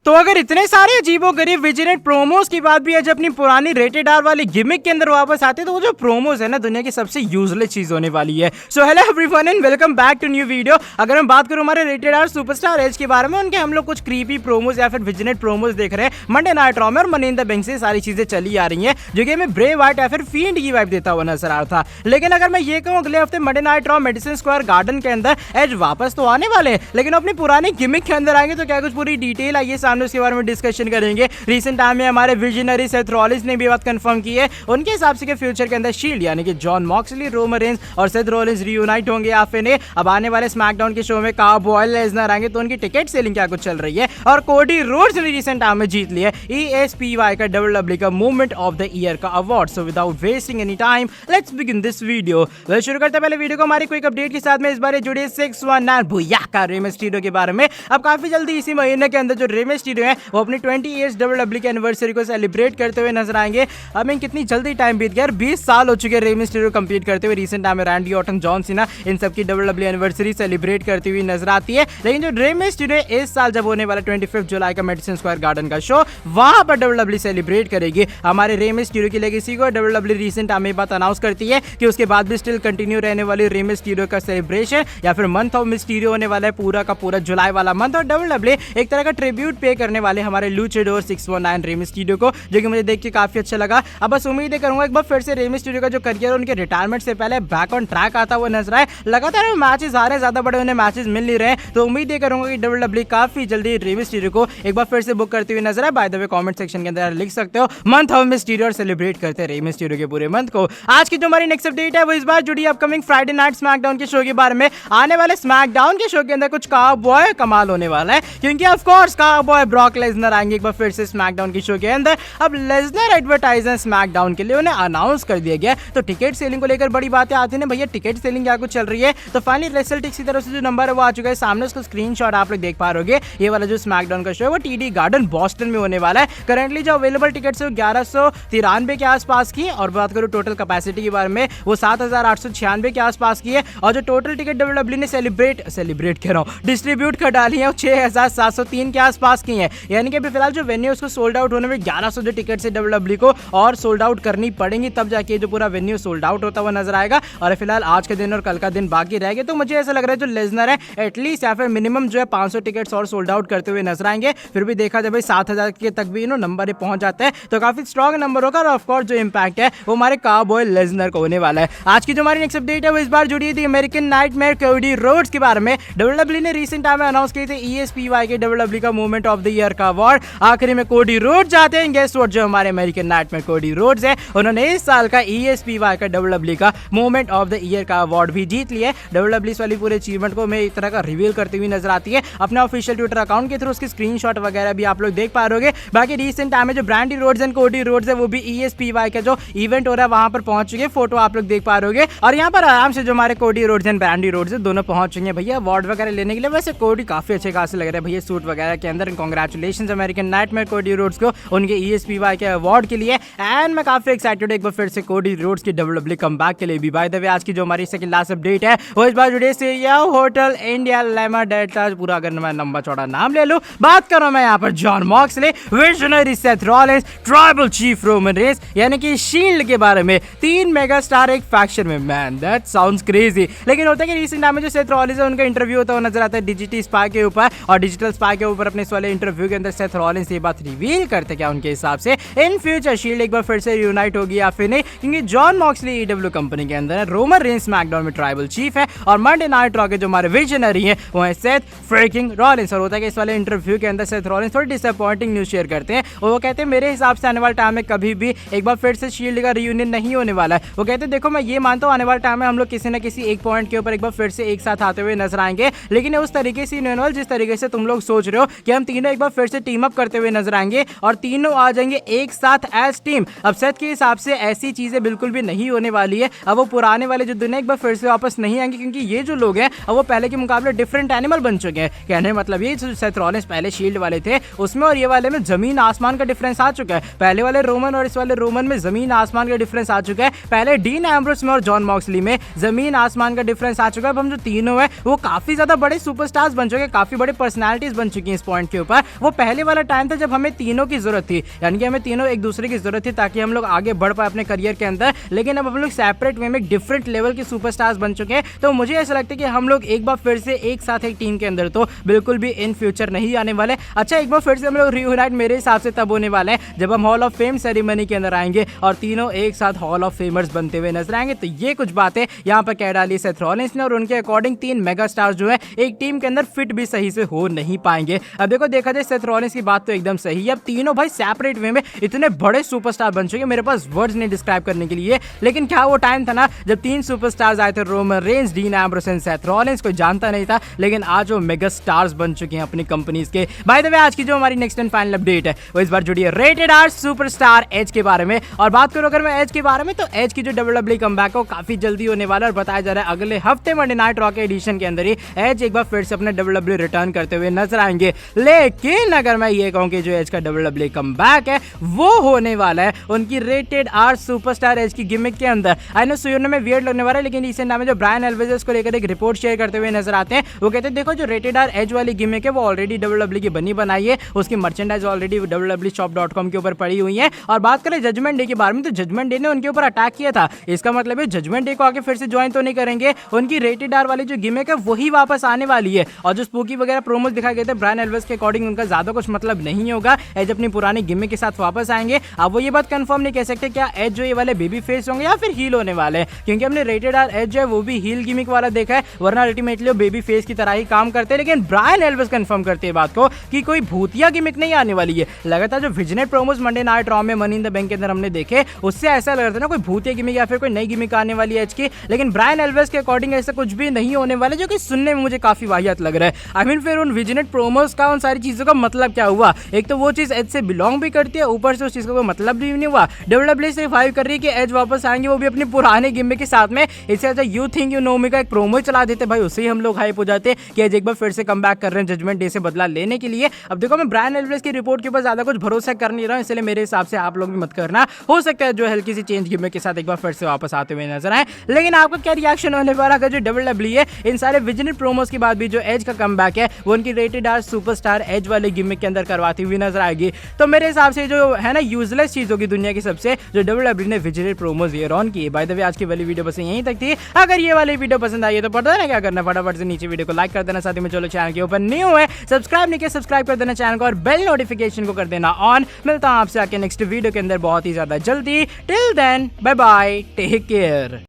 तो अगर इतने सारे अजीबोगरीब विजिनेट प्रोमोस की बात भी है, जब अपनी पुरानी रेटेड आर वाली गिमिक के अंदर वापस आते हैं, तो वो जो प्रोमोस है ना, दुनिया की सबसे यूजलेस चीज होने वाली है। So hello everyone and welcome back to new video. अगर मैं बात करूं हमारे रेटेड आर सुपरस्टार एज के बारे में, उनके हम लोग कुछ क्रीपी प्रोमोस या फिर विजिनेट प्रोमोस देख रहे हैं मंडे नाइट रॉ में, और मनी इन द बैंक से सारी चीजें चली आ रही हैं, जो कि हमें ब्रे वाइट या फिर फील्ड की वाइब देता हुआ नजर आ रहा था। लेकिन अगर मैं ये कहूँ अगले हफ्ते Monday night raw medicine square garden के अंदर एज वापस तो आने वाले हैं, लेकिन अपनी पुरानी गिमिक के अंदर आएंगे, तो क्या कुछ पूरी डिटेल आइए सामने उसके बारे में डिस्कशन करेंगे। रिसेंट टाइम में हमारे विजनरी सेथ रॉलिंस ने भी बात कंफर्म की है, उनके हिसाब से कि फ्यूचर के अंदर शील्ड यानी कि जॉन मॉक्सली, रोमन रेंज और सेथ रॉलिंस रीयूनाइट होंगे या फिर नहीं। अब आने वाले स्मैकडाउन के शो में काउबॉय लेसनर आएंगे, तो उनकी टिकट सेलिंग क्या कुछ चल रही है। और कोडी रोड्स ने रिसेंट टाइम में जीत लिया ESPY का WWE का मूवमेंट ऑफ द ईयर का award. So without wasting any time let's begin this video. Well, शुरू करते पहले वीडियो को हमारी क्विक अपडेट के साथ में। इस बार जुड़े 619 भुयाका रे मिस्टीरियो के बारे में। अब काफी जल्दी इसी महीने के अंदर जो रे मिस्टीरियो है वो अपनी 20 इयर्स WWE की एनिवर्सरी को सेलिब्रेट करते हुए नजर आएंगे। आई मीन कितनी जल्दी टाइम बीत गया, 20 साल हो चुके रे मिस्टीरियो कंप्लीट करते हुए। रिसेंट टाइम में रैंडी ऑर्टन, जॉन सीना, इन सब की WWE एनिवर्सरी सेलिब्रेट करती हुई नजर आती है। लेकिन जो रे मिस्टीरियो इस साल जब होने वाला 25 जुलाई का मेडिसिन स्क्वायर गार्डन का शो, वहां पर WWE सेलिब्रेट करेगी हमारे रे मिस्टीरियो की लेगेसी को। WWE रिसेंट टाइम में बात अनाउंस करती है कि उसके बाद भी स्टिल कंटिन्यू रहने वाली रे मिस्टीरियो का सेलिब्रेशन या फिर मंथ ऑफ मिस्टीरियो होने वाला है, पूरा का पूरा जुलाई वाला मंथ। और WWE एक तरह का ट्रिब्यूट पे करने वाले हमारे लूचाडोर 619 रे मिस्टीरियो को, जो कि मुझे देख के काफी अच्छा लगा। अब बस उम्मीद करूंगा एक बार फिर से रे मिस्टीरियो का जो करियर उनके रिटायरमेंट से पहले बैक ऑन ट्रैक आता हुआ नजर आए। लगातार मैचेस आ रहे हैं, ज्यादा बड़े उन्हें मैचेस मिल नहीं रहे, तो उम्मीद करूंगा कि WWE काफी जल्दी रे मिस्टीरियो को एक बार फिर से बुक करते हुए नजर आए। By the way comment section के अंदर लिख सकते हो मंथ ऑफ मिस्टीरियो और सेलिब्रेट करते हैं रे मिस्टीरियो के पूरे मंथ को। आज की जो हमारी नेक्स्ट अपडेट है वो इस बार जुड़ी अपकमिंग फ्राइडे नाइट स्मैकडाउन के शो के बारे में। आने वाले स्मैकडाउन के शो के अंदर कुछ काउबॉय कमाल होने वाला है, क्योंकि of course cowboy Brock Lesnar आएंगे एक बार फिर से स्मैकडाउन के शो के अंदर। अब लेसनर एडवर्टाइजर स्मैकडाउन के लिए उन्हें अनाउंस कर दिया गया, तो टिकट सेलिंग को लेकर बड़ी बातें आती हैं भैया, टिकट सेलिंग क्या कुछ चल रही है। तो फाइनली रेसलटिक्स की तरफ से जो नंबर है वो आ चुका है सामने, उसको स्क्रीनशॉट आप लोग देख पा रहे होंगे। ये वाला जो स्मैकडाउन का शो है वो TD गार्डन बॉस्टन में होने वाला है। करंटली जो अवेलेबल टिकट्स है 1193 के आसपास की, और बात करूं टोटल कैपेसिटी के बारे में वो 7896 के आसपास की है। और जो टोटल टिकट WWE ने सेलिब्रेट कर रहा हूं डिस्ट्रीब्यूट कर डाली है वो 6703 के आसपास की है। यानी कि अभी फिलहाल जो वेन्यू उसको सोल्ड आउट होने में 1100 जो टिकट है WWE को और सोल्ड आउट करनी पड़ेंगी, तब जाके जो पूरा वेन्यू सोल्ड आउट होता हुआ नजर आएगा। और फिलहाल आज के दिन और कल का दिन बाकी रह गए, तो मुझे ऐसा लग रहा है जो लेसनर है एटलीस्ट या फिर मिनिमम जो है 500 टिकट्स और सोल्ड आउट करते हुए नजर आएंगे। फिर भी देखा जाए 7000 के तक भी नंबर पहुंच जाता है, तो काफी स्ट्रॉन्ग नंबर होगा। और ऑफकोर्स जो इम्पैक्ट है वो हमारे काउबॉय लेसनर को होने वाला है। आज की जो हमारी नेक्स्ट अपडेट है वो इस बार जुड़ी थी अमेरिकन नाइटमेयर कोडी रोड्स के बारे में। WWE ने रिसेंट टाइम में अनाउंस किए थे ESPY के WWE का मूवमेंट ऑफ द ईयर का अवार्ड। आखिरी में कोडी रोड्स जाते हैं। गेस व्हाट, जो हमारे अमेरिकन नाइटमेयर कोडी रोड्स है, उन्होंने इस साल का ESPY का WWE का मूवमेंट ऑफ द ईयर का अवार्ड भी जीत लिया है। WWE इस वाली पूरे अचीवमेंट को मैं एक तरह का रिवील करती हुई नजर आती है अपने ऑफिशियल ट्विटर अकाउंट के थ्रू। उसकी स्क्रीनशॉट वगैरह भी आप लोग देख पा रहे होंगे। बाकी रिसेंट टाइम में जो Brandi Rhodes and Cody Rhodes है वो भी ESPY का जो इवेंट हो रहा है वहां पर पहुंच चुके, फोटो आप लोग देख पा रहे होंगे। और यहाँ पर आराम से जो हमारे Cody Rhodes and brandy roads है दोनों पहुंच चुके हैं भैया अवार्ड वगैरह लेने के लिए। वैसे कोडी काफी अच्छे खासे लग रहे हैं भैया सूट वगैरह के अंदर। Congratulations American nightmare Cody Rhodes को उनके ESPY के अवार्ड के लिए। एंड मैं काफी एक्साइटेड एक बार फिर से कोडी रोड्स की WWE कमबैक के लिए भी। बाय द वे आज की जो हमारी सेकंड लास्ट अपडेट है वो इस बार जुड़े से होटल इंडिया लेमा डेल्टा, पूरा अगर मैं लंबा चौड़ा नाम ले लूं, बात करूं मैं यहाँ पर John Moxley, visionary Seth Rollins, tribal chief Roman Reigns, यानी कि शील्ड के बारे में। 3 मेगा स्टार एक फैक्शन में, मैन दैट साउंड्स क्रेजी। लेकिन होता है कि रिसेंट टाइम में जो सेथ रॉलिंस है उनका इंटरव्यू होता हुआ नजर आता है डिजिटल स्पाई के ऊपर, और डिजिटल स्पाई के ऊपर अपने इस वाले इंटरव्यू के अंदर सेथ रॉलिंस ये बात रिवील करते क्या उनके हिसाब से इन फ्यूचर शील्ड एक बार फिर से यूनाइट होगी या फिर नहीं, क्योंकि जॉन मॉक्सली EW कंपनी के अंदर है, रोमन रेंज स्मैकडाउन में ट्राइबल चीफ है, और मंडे नाइट रॉ के जो हमारे विजनरी है वो है सेथ फ्रीकिंग रॉलिंस। और होता है कि इस वाले इंटरव्यू के अंदर सेथ रॉलिंस थोड़ी डिसअपॉइंटिंग न्यूज शेयर करते हैं, और वो कहते हैं मेरे हिसाब से आने वाले टाइम में कभी भी एक बार फिर से शील्ड का रियूनियन नहीं होने वाला है। वो कहते हैं देखो मैं ये मानता हूँ आने वाले टाइम में हम लोग किसी न किसी एक पॉइंट के ऊपर एक बार फिर से एक साथ आते हुए नजर आएंगे, लेकिन उस तरीके से नहीं, जिस तरीके से तुम लोग सोच रहे हो कि हम तीनों एक बार फिर से टीम अप करते हुए नजर आएंगे और तीनों आ जाएंगे एक साथ एज टीम। अब सेथ के हिसाब से ऐसी चीजें बिल्कुल भी नहीं होने वाली है। अब वो पुराने वाले जो दुनिया एक बार फिर से वापस नहीं आएंगे, क्योंकि ये जो लोग हैं अब वो पहले के मुकाबले डिफरेंट एनिमल बन चुके हैं। कहने मतलब ये सेथ रॉलिंस पहले शील्ड वाले थे उसमें और ये वाले में जमीन आसमान का डिफरेंस आ चुका है। पहले वाले रोमन और इस वाले रोमन में जमीन आसमान का डिफरेंस आ चुका है। पहले डीन एम्ब्रोस में और जॉन मॉक्सली में जमीन आसमान का डिफरेंस आ चुका है। अब हम जो तीनों है वो काफी ज्यादा बड़े सुपरस्टार्स बन चुके हैं, काफी बड़े पर्सनालिटीज बन चुकी हैं इस पॉइंट के ऊपर। होगा, वो पहले वाला टाइम था जब हमें तीनों की जरूरत थी, यानी कि हमें तीनों एक दूसरे की जरूरत थी ताकि हम लोग आगे बढ़ पाए अपने करियर के अंदर। लेकिन अब हम लोग सेपरेट वे में डिफरेंट लेवल के सुपरस्टार्स बन चुके हैं, तो मुझे ऐसा लगता है कि हम लोग एक बार फिर से एक साथ एक टीम के अंदर तो बिल्कुल भी इन फ्यूचर नहीं आने वाले। अच्छा, एक बार फिर से हम लोग रीयूनाइट मेरे हिसाब से तब होने वाले हैं जब हम हॉल ऑफ फेम सेरेमनी के अंदर आएंगे और तीनों एक साथ हॉल ऑफ फेमर्स बनते हुए नजर आएंगे। तो ये कुछ बातें यहाँ पर कह डाली सेथ रॉलिंस ने, और उनके अकॉर्डिंग 3 मेगा स्टार्स जो है एक टीम के अंदर फिट भी सही से हो नहीं पाएंगे। अब देखो, देखा जाए सेथ रॉलिंस की बात तो एकदम सही है। अब तीनों भाई सेपरेट वे में इतने बड़े सुपरस्टार बन चुके, मेरे पास वर्ड्स नहीं डिस्क्राइब करने के लिए। लेकिन क्या वो टाइम था ना जब 3 सुपरस्टार्स आए थे, Roman Reigns, dean Ambrose and Seth Rollins, कोई जानता नहीं था, लेकिन आज वो मेगा स्टार्स बन चुके हैं अपनी कंपनीज के। बाय द वे, आज की जो हमारी नेक्स्ट एंड फाइनल अपडेट है वो इस बार जुड़ी है रेटेड आर सुपरस्टार एज के बारे में। और बात करो अगर मैं एज के बारे में, तो एज की जो WWE कमबैक है काफी जल्दी होने वाला है, और बताया जा रहा है अगले हफ्ते मंडे नाइट रॉ के एडिशन के अंदर ही एज एक बार फिर से अपने WWE रिटर्न करते हुए नजर आएंगे। लेकिन अगर मैं ये कहूं कि जो एज का WWE कमबैक है वो होने वाला है उनकी रेटेड आर सुपरस्टार एज की गिमिक के अंदर। आई नो सुनने में वियर्ड लगने वाला है, लेकिन रिसेंट नाम में जो ब्रायन एल्वेज को लेकर एक रिपोर्ट शेयर करते हुए नजर आते हैं। वो कहते हैं देखो, जो रेटेड आर एज वाली गिमिक है वो ऑलरेडी WWE की बनी बनाई है, उसकी मर्चेंडाइज ऑलरेडी www.shop.com के ऊपर पड़ी हुई है। और बात करें जजमेंट डे के बारे में, तो जजमेंट डे ने उनके ऊपर अटैक किया था, इसका मतलब है जजमेंट डे को आके फिर से ज्वाइन तो नहीं करेंगे, उनकी रेटेड आर वाली जो गिमिक है वही वापस आने वाली है। और जो स्पूकी वगैरह प्रोमोस दिखाए गए थे ब्रायन एल्वेज के अकॉर्डिंग, उनका ज्यादा कुछ मतलब नहीं होगा, एज अपनी पुरानी गिमिक के साथ वापस आएंगे। अब वो ये बात कंफर्म नहीं कह सकते क्या एज जो ये वाले बेबी फेस होंगे या फिर हील होने वाले हैं, क्योंकि हमने रेटेड आर एज जो है वो भी हील गिमिक वाला देखा है, वरना अल्टीमेटली वो बेबी फेस की तरह ही काम करते हैं। लेकिन ब्रायन एल्वेज कंफर्म करते हैं बात को कि कोई भूतिया गिमिक नहीं आने वाली है। लगातार जो विजनेट प्रोमोस मंडे नाइट रॉ में मनी इन द बैंक के अंदर हमने देखे, उससे ऐसा लग रहा था ना कोई भूतिया गिमिक या फिर कोई नई गिमिक आने वाली है एज की। लेकिन ब्रायन एल्वेज के अकॉर्डिंग ऐसा कुछ भी नहीं होने वाला, जो कि सुनने में मुझे काफी वाहियात लग रहा है। आई मीन फिर उन विजनेट प्रोमोस का, उन सारी चीजों का मतलब क्या हुआ? एक तो वो चीज एज से बिलोंग भी करती है, ऊपर से उस चीज का कोई मतलब भी नहीं हुआ। WWE सिर्फ हाइप कर रही है कि एज वापस आएंगे, वो भी अपनी पुराने गिमिक के साथ में। इससे अच्छा यू थिंक यू नो मी का एक प्रोमो चला देते भाई, उससे ही हम लोग हाइप हो जाते कि एज एक बार फिर से कम बैक कर रहे हैं जजमेंट डे से बदला लेने के लिए। अब देखो, मैं ब्रायन एल्वेज की रिपोर्ट के ऊपर ज्यादा कुछ भरोसा कर नहीं रहा हूं, इसलिए मेरे हिसाब से आप लोग भी मत करना। हो सकता है जो हल्की सी चेंज गिमिक के साथ एक बार फिर से वापस आते हुए नजर आए। लेकिन आपका क्या रिएक्शन होने वाला अगर जो WWE है इन सारे विजनेट प्रोमोस के बाद भी जो एज का कमबैक है वो उनकी रेटेड आर सुपरस्टार एज वाले गिमिक के अंदर करवाती हुई नजर आएगी? तो मेरे हिसाब से जो है ना यूजलेस चीज होगी दुनिया की सबसे, जो WWE ने विजनेट प्रोमोस ईयर ऑन की। बाय द वे, आज की वाली वीडियो बस यहीं तक थी। अगर ये वाली वीडियो पसंद आई है तो पता है ना क्या करना, फटाफट से नीचे वीडियो को लाइक कर देना, साथ ही में चलो चैनल के ऊपर न्यू है सब्सक्राइब नहीं किया सब्सक्राइब कर देना चैनल को, और बेल नोटिफिकेशन को कर देना ऑन। मिलता हूं आपसे आके नेक्स्ट वीडियो के अंदर बहुत ही ज्यादा जल्दी। Till then bye bye, take care.